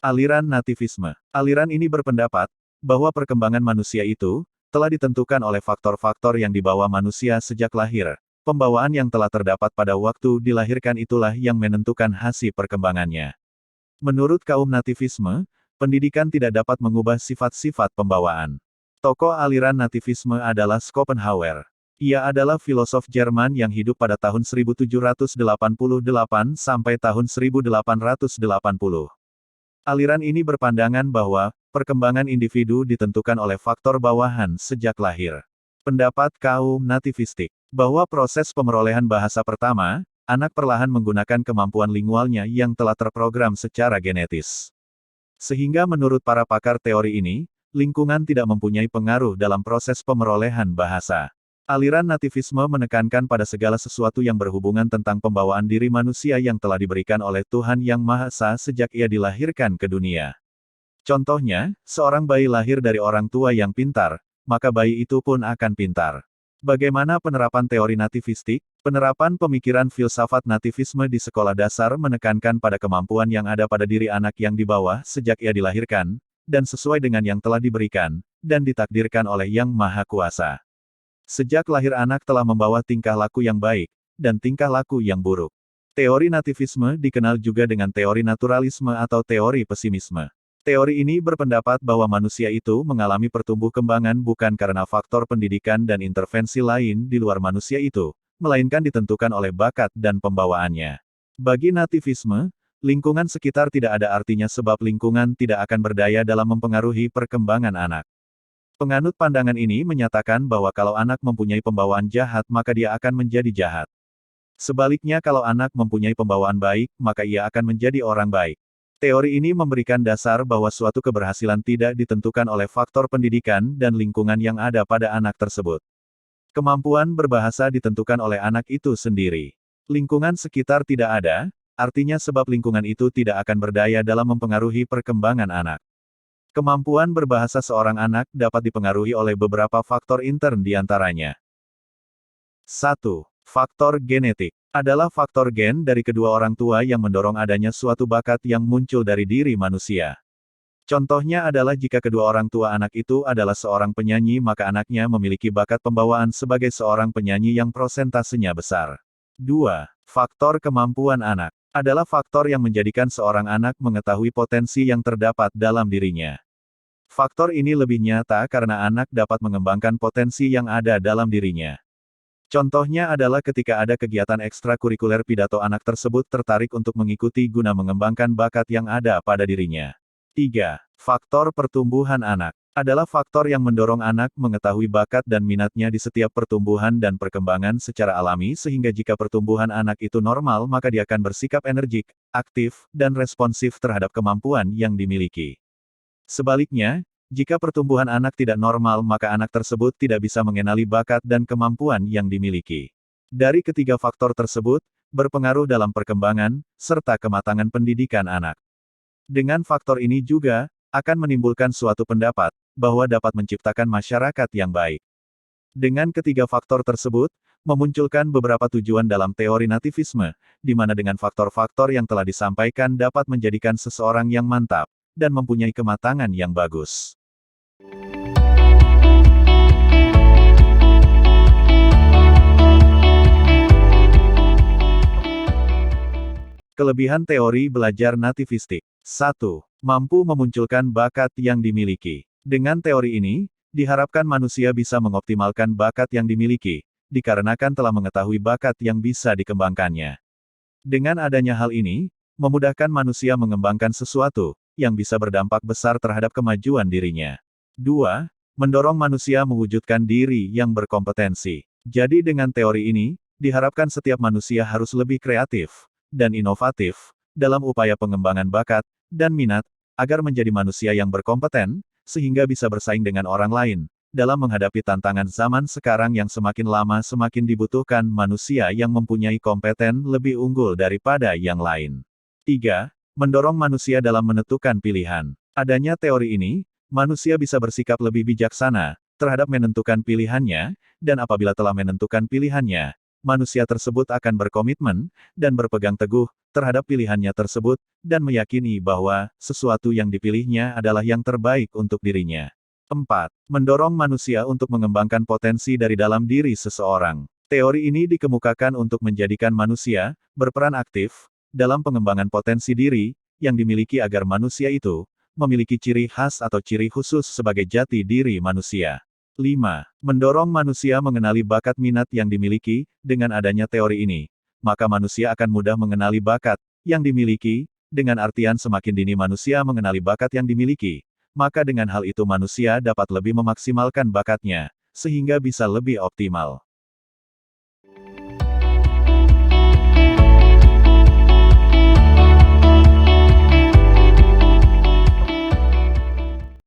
Aliran nativisme. Aliran ini berpendapat bahwa perkembangan manusia itu telah ditentukan oleh faktor-faktor yang dibawa manusia sejak lahir. Pembawaan yang telah terdapat pada waktu dilahirkan itulah yang menentukan hasil perkembangannya. Menurut kaum nativisme, pendidikan tidak dapat mengubah sifat-sifat pembawaan. Tokoh aliran nativisme adalah Schopenhauer. Ia adalah filosof Jerman yang hidup pada tahun 1788 sampai tahun 1880. Aliran ini berpandangan bahwa perkembangan individu ditentukan oleh faktor bawahan sejak lahir. Pendapat kaum nativistik bahwa proses pemerolehan bahasa pertama, anak perlahan menggunakan kemampuan lingualnya yang telah terprogram secara genetis. Sehingga menurut para pakar teori ini, lingkungan tidak mempunyai pengaruh dalam proses pemerolehan bahasa. Aliran nativisme menekankan pada segala sesuatu yang berhubungan tentang pembawaan diri manusia yang telah diberikan oleh Tuhan Yang Maha Esa sejak ia dilahirkan ke dunia. Contohnya, seorang bayi lahir dari orang tua yang pintar, maka bayi itu pun akan pintar. Bagaimana penerapan teori nativistik? Penerapan pemikiran filsafat nativisme di sekolah dasar menekankan pada kemampuan yang ada pada diri anak yang dibawa sejak ia dilahirkan, dan sesuai dengan yang telah diberikan, dan ditakdirkan oleh Yang Maha Kuasa. Sejak lahir anak telah membawa tingkah laku yang baik, dan tingkah laku yang buruk. Teori nativisme dikenal juga dengan teori naturalisme atau teori pesimisme. Teori ini berpendapat bahwa manusia itu mengalami pertumbuh kembangan bukan karena faktor pendidikan dan intervensi lain di luar manusia itu, melainkan ditentukan oleh bakat dan pembawaannya. Bagi nativisme, lingkungan sekitar tidak ada artinya sebab lingkungan tidak akan berdaya dalam mempengaruhi perkembangan anak. Penganut pandangan ini menyatakan bahwa kalau anak mempunyai pembawaan jahat maka dia akan menjadi jahat. Sebaliknya kalau anak mempunyai pembawaan baik, maka ia akan menjadi orang baik. Teori ini memberikan dasar bahwa suatu keberhasilan tidak ditentukan oleh faktor pendidikan dan lingkungan yang ada pada anak tersebut. Kemampuan berbahasa ditentukan oleh anak itu sendiri. Lingkungan sekitar tidak ada, artinya sebab lingkungan itu tidak akan berdaya dalam mempengaruhi perkembangan anak. Kemampuan berbahasa seorang anak dapat dipengaruhi oleh beberapa faktor intern di antaranya. 1. Faktor genetik. Adalah faktor gen dari kedua orang tua yang mendorong adanya suatu bakat yang muncul dari diri manusia. Contohnya adalah jika kedua orang tua anak itu adalah seorang penyanyi maka anaknya memiliki bakat pembawaan sebagai seorang penyanyi yang prosentasenya besar. 2. Faktor kemampuan anak. Adalah faktor yang menjadikan seorang anak mengetahui potensi yang terdapat dalam dirinya. Faktor ini lebih nyata karena anak dapat mengembangkan potensi yang ada dalam dirinya. Contohnya adalah ketika ada kegiatan ekstrakurikuler pidato anak tersebut tertarik untuk mengikuti guna mengembangkan bakat yang ada pada dirinya. 3. Faktor pertumbuhan anak. Adalah faktor yang mendorong anak mengetahui bakat dan minatnya di setiap pertumbuhan dan perkembangan secara alami sehingga jika pertumbuhan anak itu normal maka dia akan bersikap energik, aktif, dan responsif terhadap kemampuan yang dimiliki. Sebaliknya, jika pertumbuhan anak tidak normal maka anak tersebut tidak bisa mengenali bakat dan kemampuan yang dimiliki. Dari ketiga faktor tersebut, berpengaruh dalam perkembangan, serta kematangan pendidikan anak. Dengan faktor ini juga, akan menimbulkan suatu pendapat, bahwa dapat menciptakan masyarakat yang baik. Dengan ketiga faktor tersebut, memunculkan beberapa tujuan dalam teori nativisme, di mana dengan faktor-faktor yang telah disampaikan dapat menjadikan seseorang yang mantap, dan mempunyai kematangan yang bagus. Kelebihan teori belajar nativistik. 1. Mampu memunculkan bakat yang dimiliki. Dengan teori ini, diharapkan manusia bisa mengoptimalkan bakat yang dimiliki, dikarenakan telah mengetahui bakat yang bisa dikembangkannya. Dengan adanya hal ini, memudahkan manusia mengembangkan sesuatu, yang bisa berdampak besar terhadap kemajuan dirinya. 2. Mendorong manusia mewujudkan diri yang berkompetensi. Jadi dengan teori ini, diharapkan setiap manusia harus lebih kreatif, dan inovatif, dalam upaya pengembangan bakat, dan minat, agar menjadi manusia yang berkompeten, sehingga bisa bersaing dengan orang lain, dalam menghadapi tantangan zaman sekarang yang semakin lama semakin dibutuhkan manusia yang mempunyai kompeten lebih unggul daripada yang lain. 3. Mendorong manusia dalam menentukan pilihan. Adanya teori ini, manusia bisa bersikap lebih bijaksana, terhadap menentukan pilihannya, dan apabila telah menentukan pilihannya, manusia tersebut akan berkomitmen, dan berpegang teguh, terhadap pilihannya tersebut, dan meyakini bahwa, sesuatu yang dipilihnya adalah yang terbaik untuk dirinya. 4. Mendorong manusia untuk mengembangkan potensi dari dalam diri seseorang. Teori ini dikemukakan untuk menjadikan manusia, berperan aktif, dalam pengembangan potensi diri, yang dimiliki agar manusia itu, memiliki ciri khas atau ciri khusus sebagai jati diri manusia. 5. Mendorong manusia mengenali bakat minat yang dimiliki, dengan adanya teori ini, maka manusia akan mudah mengenali bakat yang dimiliki, dengan artian semakin dini manusia mengenali bakat yang dimiliki, maka dengan hal itu manusia dapat lebih memaksimalkan bakatnya, sehingga bisa lebih optimal.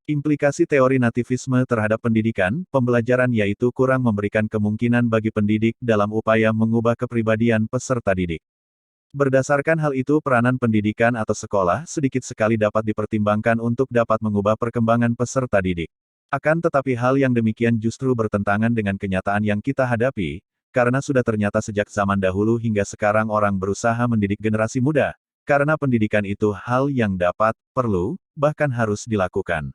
Implikasi teori nativisme terhadap pendidikan, pembelajaran yaitu kurang memberikan kemungkinan bagi pendidik dalam upaya mengubah kepribadian peserta didik. Berdasarkan hal itu peranan pendidikan atau sekolah sedikit sekali dapat dipertimbangkan untuk dapat mengubah perkembangan peserta didik. Akan tetapi hal yang demikian justru bertentangan dengan kenyataan yang kita hadapi, karena sudah ternyata sejak zaman dahulu hingga sekarang orang berusaha mendidik generasi muda, karena pendidikan itu hal yang dapat, perlu, bahkan harus dilakukan.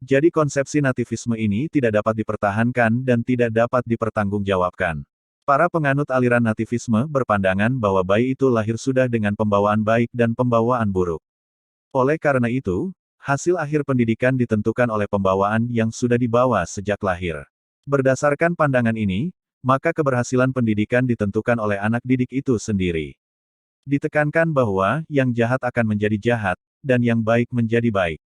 Jadi konsepsi nativisme ini tidak dapat dipertahankan dan tidak dapat dipertanggungjawabkan. Para penganut aliran nativisme berpandangan bahwa bayi itu lahir sudah dengan pembawaan baik dan pembawaan buruk. Oleh karena itu, hasil akhir pendidikan ditentukan oleh pembawaan yang sudah dibawa sejak lahir. Berdasarkan pandangan ini, maka keberhasilan pendidikan ditentukan oleh anak didik itu sendiri. Ditekankan bahwa yang jahat akan menjadi jahat, dan yang baik menjadi baik.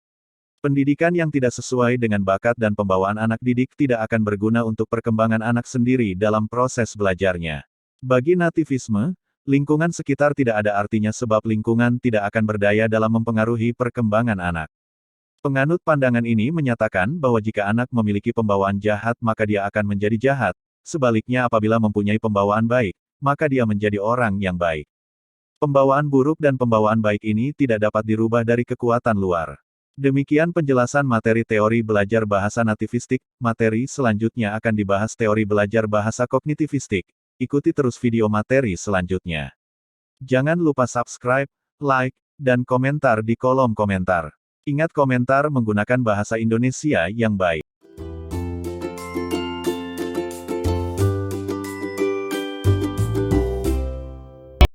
Pendidikan yang tidak sesuai dengan bakat dan pembawaan anak didik tidak akan berguna untuk perkembangan anak sendiri dalam proses belajarnya. Bagi nativisme, lingkungan sekitar tidak ada artinya sebab lingkungan tidak akan berdaya dalam mempengaruhi perkembangan anak. Penganut pandangan ini menyatakan bahwa jika anak memiliki pembawaan jahat maka dia akan menjadi jahat, sebaliknya apabila mempunyai pembawaan baik, maka dia menjadi orang yang baik. Pembawaan buruk dan pembawaan baik ini tidak dapat dirubah dari kekuatan luar. Demikian penjelasan materi teori belajar bahasa nativistik. Materi selanjutnya akan dibahas teori belajar bahasa kognitivistik. Ikuti terus video materi selanjutnya. Jangan lupa subscribe, like, dan komentar di kolom komentar. Ingat komentar menggunakan bahasa Indonesia yang baik.